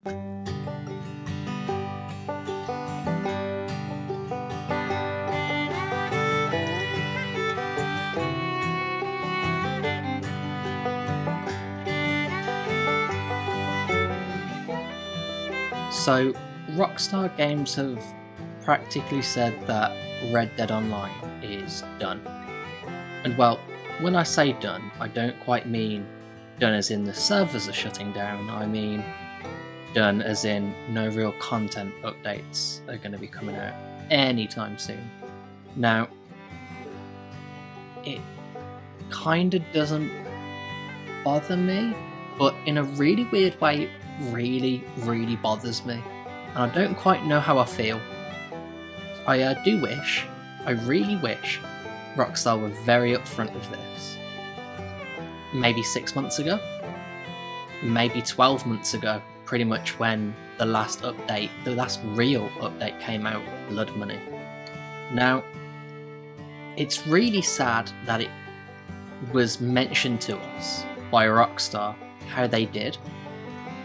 So, Rockstar Games have practically said that Red Dead Online is done. And well, when I say done, I don't quite mean done as in the servers are shutting down, I mean done as in no real content updates are going to be coming out anytime soon. Now, it kind of doesn't bother me, but in a really weird way, it really bothers me. And I don't quite know how I feel. I really wish Rockstar were very upfront with this. Maybe 6 months ago, maybe 12 months ago, pretty much when the last real update came out, Blood Money. Now, it's really sad that it was mentioned to us by Rockstar how they did,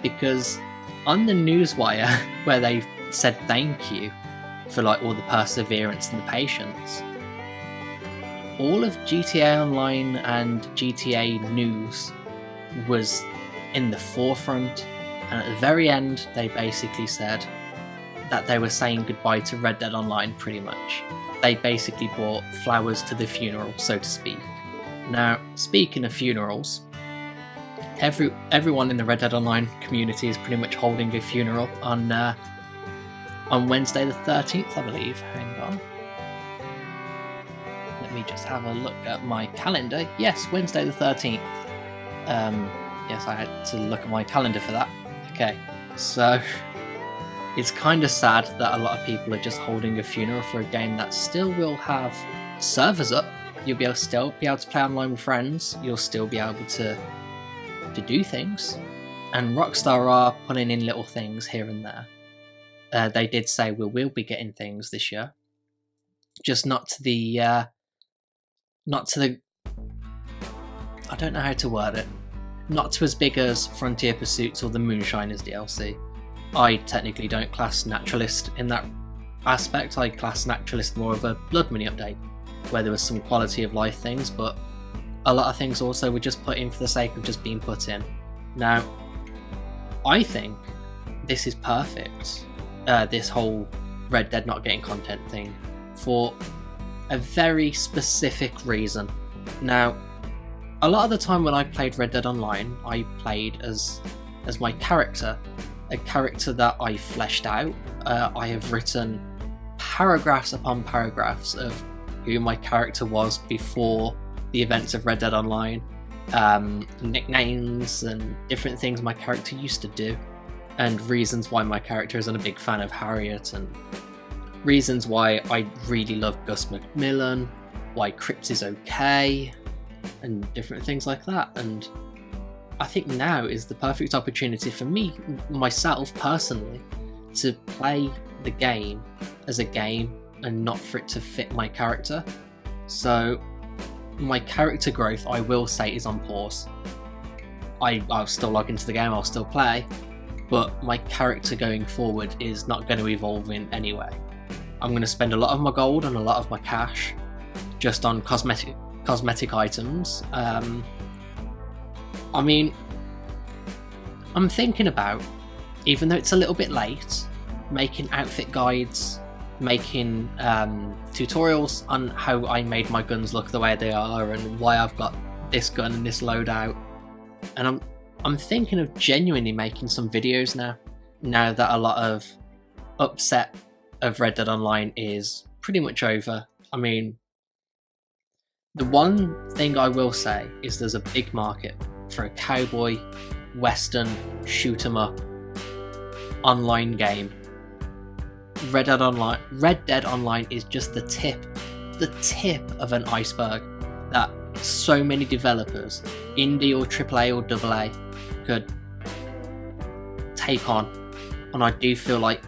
because on the newswire where they said thank you for all the perseverance and the patience, all of GTA Online and GTA news was in the forefront, and at the very end they basically said that they were saying goodbye to Red Dead Online pretty much. They basically brought flowers to the funeral, so to speak. Now, speaking of funerals, everyone in the Red Dead Online community is pretty much holding a funeral on Wednesday the 13th, I believe. Hang on. Let me just have a look at my calendar. Yes, Wednesday the 13th. Yes, I had to look at my calendar for that. Okay, so it's kind of sad that a lot of people are just holding a funeral for a game that still will have servers up. You'll still be able to play online with friends. You'll still be able to do things. And Rockstar are putting in little things here and there. They did say we will be getting things this year, just not to the I don't know how to word it. Not to as big as Frontier Pursuits or the Moonshiners DLC. I technically don't class Naturalist in that aspect. I class Naturalist more of a Blood Money update, where there was some quality of life things, but a lot of things also were just put in for the sake of just being put in. Now, I think this is perfect, this whole Red Dead not getting content thing, for a very specific reason. Now, a lot of the time when I played Red Dead Online, I played as my character, a character that I fleshed out. I have written paragraphs upon paragraphs of who my character was before the events of Red Dead Online, nicknames and different things my character used to do, and reasons why my character isn't a big fan of Harriet, and reasons why I really love Gus McMillan, why Crips is okay, and different things like that. And I think now is the perfect opportunity for me, myself personally, to play the game as a game and not for it to fit my character. So my character growth, I will say, is on pause. I'll still log into the game, I'll still play, but my character going forward is not going to evolve in any way. I'm going to spend a lot of my gold and a lot of my cash just on cosmetic items. I mean, I'm thinking about, even though it's a little bit late, making outfit guides, making tutorials on how I made my guns look the way they are and why I've got this gun and this loadout. And I'm thinking of genuinely making some videos now that a lot of upset of Red Dead Online is pretty much over. I mean, the one thing I will say is there's a big market for a cowboy, western, shoot 'em up online game. Red Dead Online is just the tip of an iceberg that so many developers, indie or AAA or AA, could take on. And I do feel like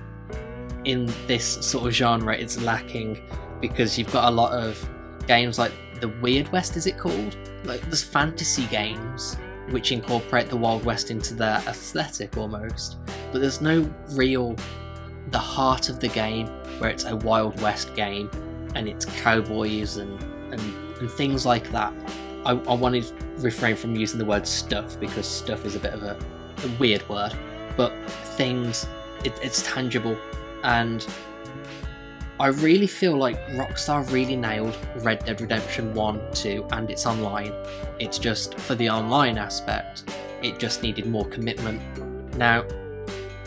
in this sort of genre it's lacking, because you've got a lot of games like the Weird West, is it called? Like, there's fantasy games which incorporate the Wild West into their aesthetic almost, but there's no real the heart of the game where it's a Wild West game and it's cowboys and things like that. I want to refrain from using the word stuff, because stuff is a bit of a weird word, but things, it's tangible. And I really feel like Rockstar really nailed Red Dead Redemption 1, 2 and its online. It's just, for the online aspect, it just needed more commitment. Now,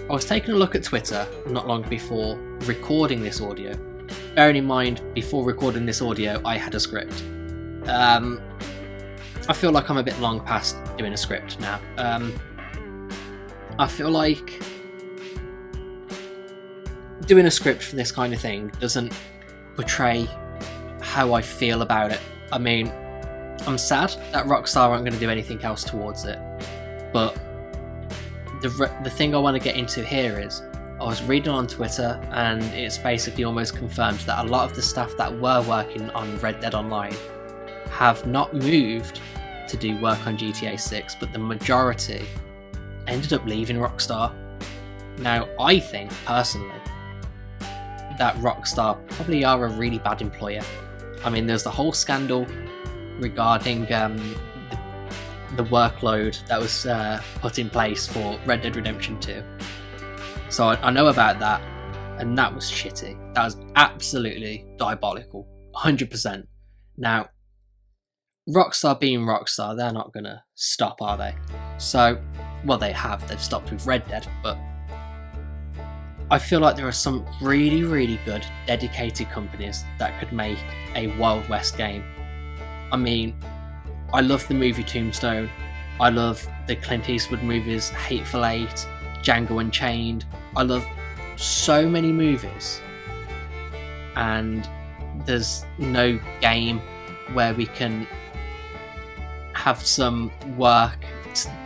I was taking a look at Twitter not long before recording this audio. Bearing in mind, before recording this audio, I had a script. I feel like I'm a bit long past doing a script now. I feel like doing a script for this kind of thing doesn't portray how I feel about it. I mean, I'm sad that Rockstar aren't going to do anything else towards it, but the thing I want to get into here is, I was reading on Twitter and it's basically almost confirmed that a lot of the staff that were working on Red Dead Online have not moved to do work on GTA 6, but the majority ended up leaving Rockstar. Now, I think, personally, that Rockstar probably are a really bad employer. I mean, there's the whole scandal regarding the workload that was put in place for Red Dead Redemption 2. So I know about that, and that was shitty. That was absolutely diabolical, 100%. Now, Rockstar being Rockstar, they're not going to stop, are they? So, well, they have. They've stopped with Red Dead, but I feel like there are some really, really good, dedicated companies that could make a Wild West game. I mean, I love the movie Tombstone. I love the Clint Eastwood movies, Hateful Eight, Django Unchained. I love so many movies, and there's no game where we can have some work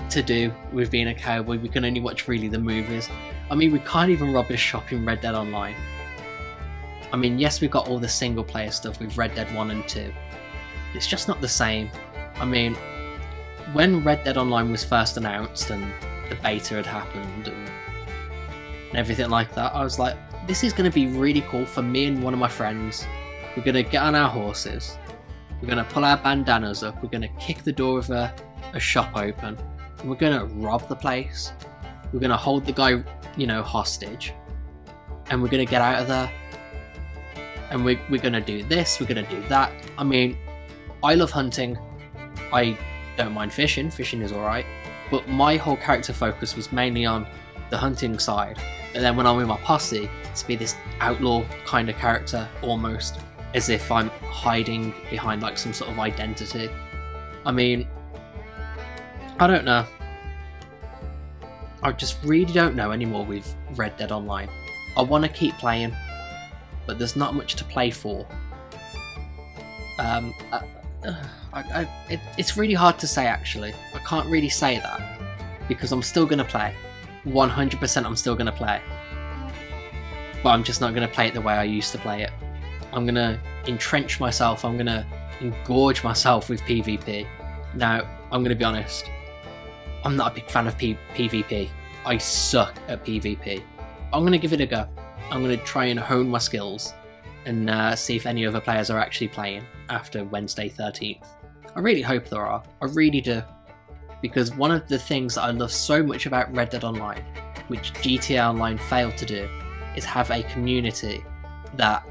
to do with being a cowboy. We can only watch really the movies. I mean, we can't even rubbish shop in Red Dead Online. I mean, yes, we've got all the single player stuff with Red Dead 1 and 2. It's just not the same. I mean, when Red Dead Online was first announced and the beta had happened and everything like that, I was like, this is going to be really cool for me and one of my friends. We're going to get on our horses, we're going to pull our bandanas up, we're going to kick the door of a shop open, and we're going to rob the place. We're going to hold the guy, hostage, and we're going to get out of there, and we're going to do this, we're going to do that. I mean, I love hunting. I don't mind fishing is alright, but my whole character focus was mainly on the hunting side. And then when I'm with my posse, to be this outlaw kind of character, almost as if I'm hiding behind like some sort of identity. I mean, I don't know. I just really don't know anymore with Red Dead Online. I want to keep playing, but there's not much to play for. It's really hard to say, actually. I can't really say that, because I'm still going to play. 100% I'm still going to play. But I'm just not going to play it the way I used to play it. I'm going to entrench myself, I'm going to engorge myself with PvP. Now, I'm going to be honest, I'm not a big fan of PvP. I suck at PvP. I'm going to give it a go. I'm going to try and hone my skills and see if any other players are actually playing after Wednesday 13th. I really hope there are. I really do. Because one of the things that I love so much about Red Dead Online, which GTA Online failed to do, is have a community that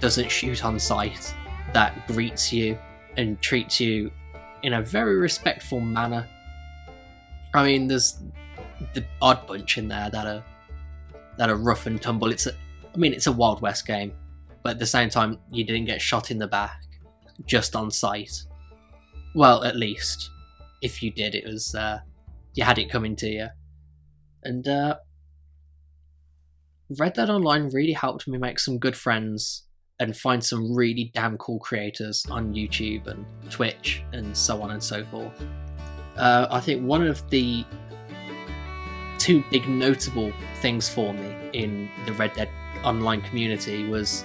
doesn't shoot on sight, that greets you and treats you in a very respectful manner. I mean, there's the odd bunch in there that are rough and tumble. It's a Wild West game, but at the same time, you didn't get shot in the back just on sight. Well, at least if you did, it was you had it coming to you. And Red Dead Online really helped me make some good friends and find some really damn cool creators on YouTube and Twitch and so on and so forth. I think one of the two big notable things for me in the Red Dead Online community was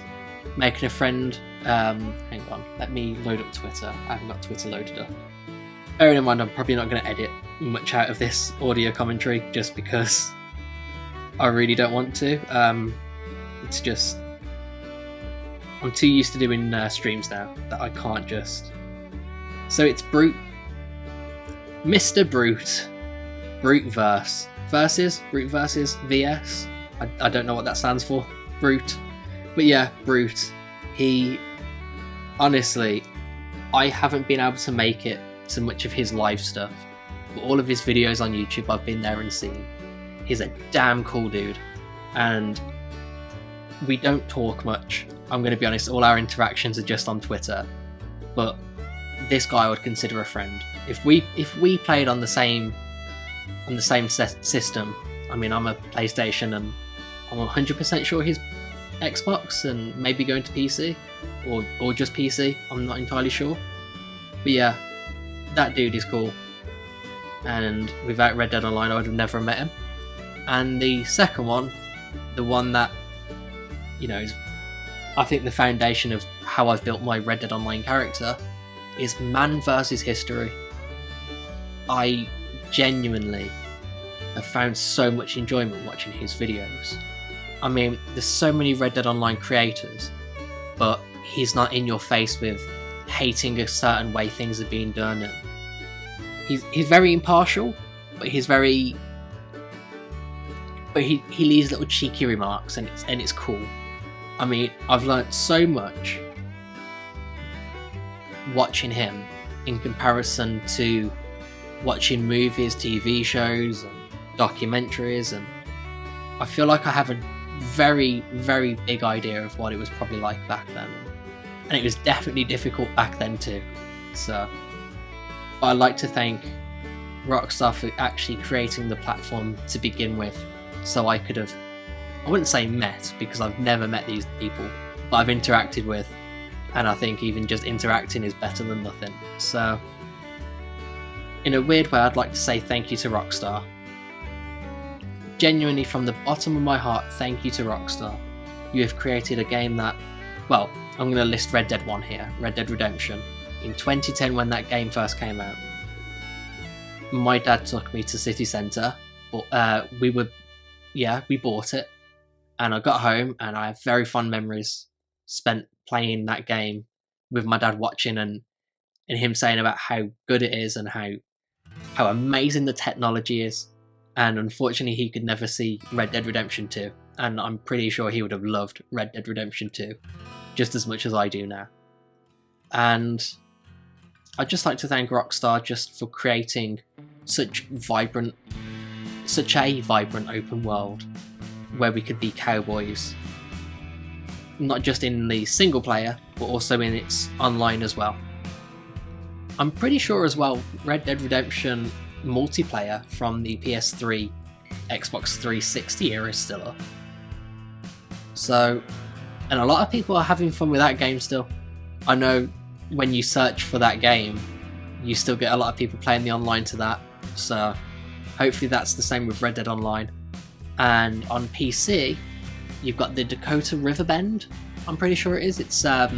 making a friend. Hang on, let me load up Twitter. I haven't got Twitter loaded up. Bearing in mind, I'm probably not going to edit much out of this audio commentary just because I really don't want to. It's just I'm too used to doing streams now that I can't just. So it's Brute, Mr. Brute, Brute versus VS. I don't know what that stands for. Brute, but yeah, Brute. He honestly, I haven't been able to make it to much of his live stuff, but all of his videos on YouTube I've been there and seen. He's a damn cool dude, and we don't talk much. I'm going to be honest, all our interactions are just on Twitter, but this guy I would consider a friend. If we played on the same system, I mean, I'm a PlayStation and I'm 100% sure he's Xbox and maybe going to PC or just PC. I'm not entirely sure, but yeah, that dude is cool. And without Red Dead Online, I would have never met him. And the second one, the one that is, I think, the foundation of how I've built my Red Dead Online character, is Man vs. History. I genuinely have found so much enjoyment watching his videos. I mean, there's so many Red Dead Online creators, but he's not in your face with hating a certain way things are being done. And he's very impartial, but he leaves little cheeky remarks, and it's cool. I mean, I've learnt so much watching him in comparison to watching movies, TV shows, and documentaries, and I feel like I have a very, very big idea of what it was probably like back then. And it was definitely difficult back then too. So I'd like to thank Rockstar for actually creating the platform to begin with, so I could have, I wouldn't say met, because I've never met these people, but I've interacted with, and I think even just interacting is better than nothing. So in a weird way, I'd like to say thank you to Rockstar. Genuinely, from the bottom of my heart, thank you to Rockstar. You have created a game that, well, I'm going to list Red Dead 1 here, Red Dead Redemption. In 2010, when that game first came out, my dad took me to City Centre, but we bought it, and I got home, and I have very fond memories spent playing that game with my dad watching, and him saying about how good it is and how amazing the technology is. And unfortunately, he could never see Red Dead Redemption 2, and I'm pretty sure he would have loved Red Dead Redemption 2 just as much as I do now. And I'd just like to thank Rockstar just for creating such a vibrant open world where we could be cowboys, not just in the single player, but also in its online as well. I'm pretty sure as well Red Dead Redemption multiplayer from the PS3, Xbox 360 era is still up. So, and a lot of people are having fun with that game still. I know when you search for that game, you still get a lot of people playing the online to that. So hopefully that's the same with Red Dead Online. And on PC, you've got the Dakota Riverbend, I'm pretty sure it is. It's a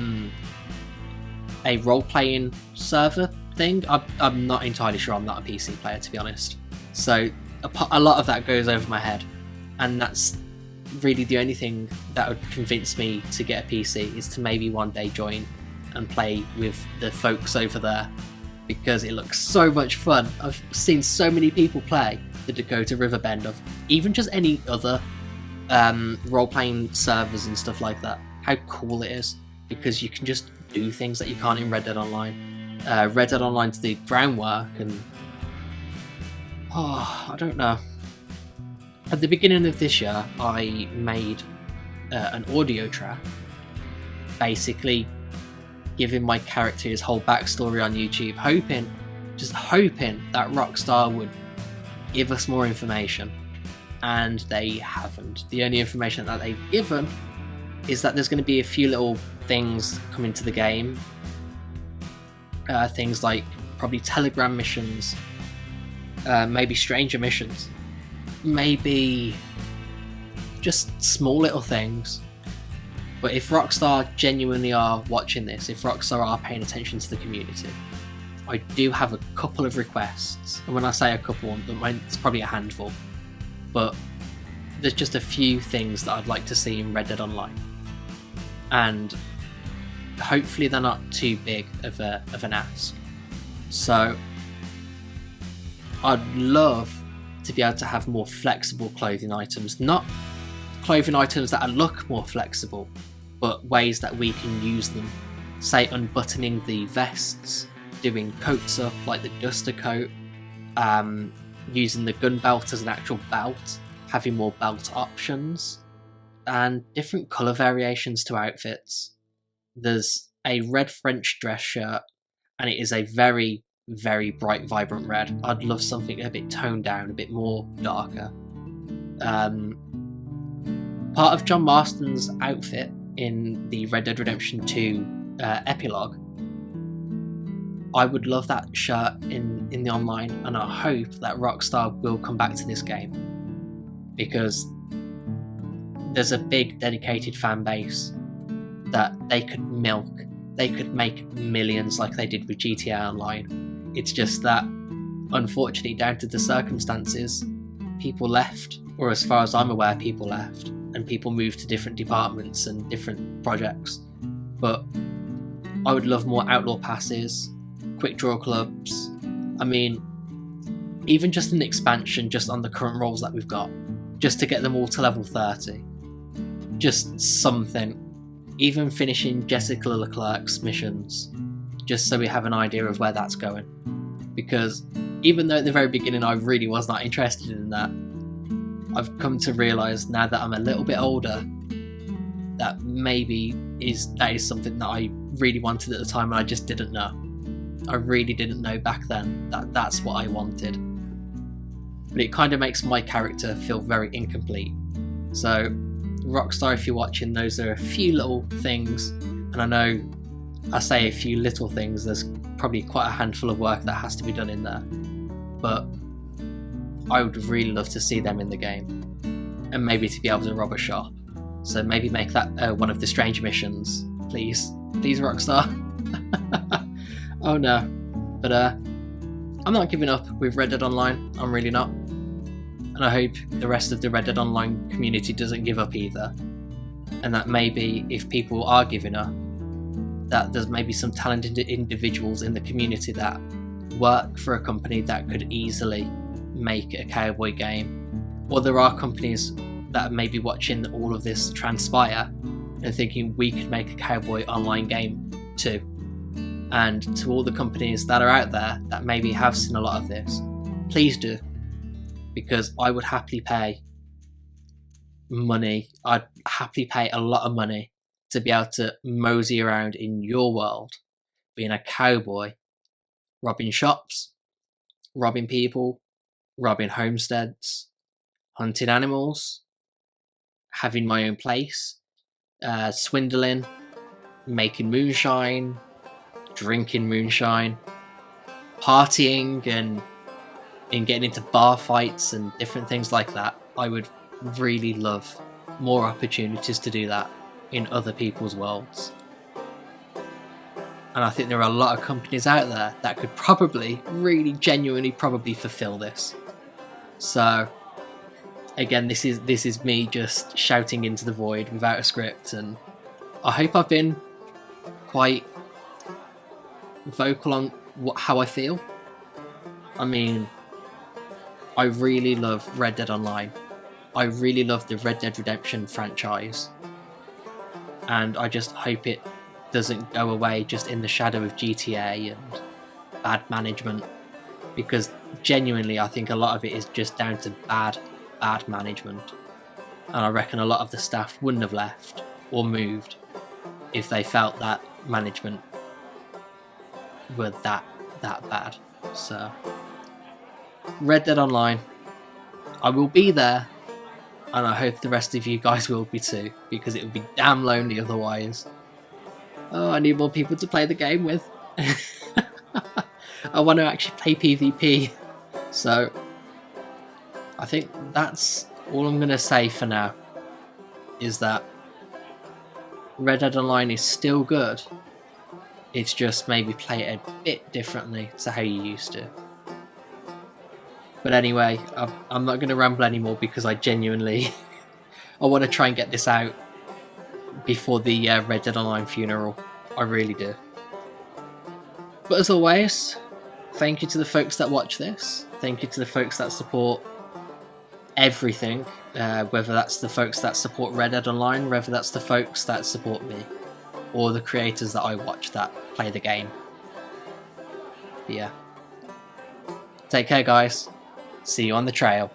role-playing server thing. I'm not entirely sure. I'm not a PC player, to be honest. So a lot of that goes over my head. And that's really the only thing that would convince me to get a PC, is to maybe one day join and play with the folks over there, because it looks so much fun. I've seen so many people play the Dakota Riverbend, of even just any other role-playing servers and stuff like that. How cool it is, because you can just do things that you can't in Red Dead Online. Red Dead Online's the groundwork, and I don't know. At the beginning of this year, I made an audio track, basically giving my character his whole backstory on YouTube, hoping that Rockstar would give us more information, and they haven't. The only information that they've given is that there's going to be a few little things coming to the game, things like probably telegram missions, maybe stranger missions, maybe just small little things. But if Rockstar genuinely are watching this, if Rockstar are paying attention to the community, I do have a couple of requests. And when I say a couple, it's probably a handful. But there's just a few things that I'd like to see in Red Dead Online, and hopefully they're not too big of an ask. So I'd love to be able to have more flexible clothing items, not clothing items that look more flexible, but ways that we can use them. Say unbuttoning the vests, doing coats up like the duster coat, using the gun belt as an actual belt, having more belt options, and different colour variations to outfits. There's a red French dress shirt, and it is a very, very bright, vibrant red. I'd love something a bit toned down, a bit more darker. Part of John Marston's outfit in the Red Dead Redemption 2 epilogue, I would love that shirt in the online, and I hope that Rockstar will come back to this game, because there's a big dedicated fan base that they could milk. They could make millions like they did with GTA Online. It's just that, unfortunately, down to the circumstances, people left, or as far as I'm aware, people left, and people moved to different departments and different projects. But I would love more outlaw passes, quick draw clubs. I mean, even just an expansion just on the current roles that we've got, just to get them all to level 30. Just something. Even finishing Jessica Leclerc's missions, just so we have an idea of where that's going. Because even though at the very beginning I really was not interested in that, I've come to realise now that I'm a little bit older that maybe that is something that I really wanted at the time, and I just didn't know. I really didn't know back then that that's what I wanted. But it kind of makes my character feel very incomplete. So Rockstar, if you're watching, those are a few little things, and I know I say a few little things, there's probably quite a handful of work that has to be done in there, but I would really love to see them in the game, and maybe to be able to rob a shop. So maybe make that one of the strange missions, please Rockstar. Oh no. But I'm not giving up with Red Dead Online, I'm really not. And I hope the rest of the Red Dead Online community doesn't give up either. And that maybe if people are giving up, that there's maybe some talented individuals in the community that work for a company that could easily make a cowboy game. Or there are companies that are maybe watching all of this transpire and thinking we could make a cowboy online game too. And to all the companies that are out there that maybe have seen a lot of this, please do. Because I would happily pay money, I'd happily pay a lot of money to be able to mosey around in your world, being a cowboy, robbing shops, robbing people, robbing homesteads, hunting animals, having my own place, swindling, making moonshine, drinking moonshine, partying and getting into bar fights and different things like that. I would really love more opportunities to do that in other people's worlds. And I think there are a lot of companies out there that could probably, really genuinely probably fulfill this. So again, this is me just shouting into the void without a script, and I hope I've been quite vocal on how I feel. I mean, I really love Red Dead Online. I really love the Red Dead Redemption franchise. And I just hope it doesn't go away just in the shadow of GTA and bad management. Because genuinely, I think a lot of it is just down to bad management. And I reckon a lot of the staff wouldn't have left or moved if they felt that management were that bad. So Red Dead Online, I will be there, and I hope the rest of you guys will be too, because it would be damn lonely otherwise. Oh, I need more people to play the game with. I want to actually play PvP. So I think that's all I'm going to say for now, is that Red Dead Online is still good. It's just maybe play it a bit differently to how you used to. But anyway, I'm not going to ramble anymore because I genuinely I want to try and get this out before the Red Dead Online funeral. I really do. But as always, thank you to the folks that watch this. Thank you to the folks that support everything, whether that's the folks that support Red Dead Online, whether that's the folks that support me, or the creators that I watch that play the game. But yeah. Take care, guys. See you on the trail.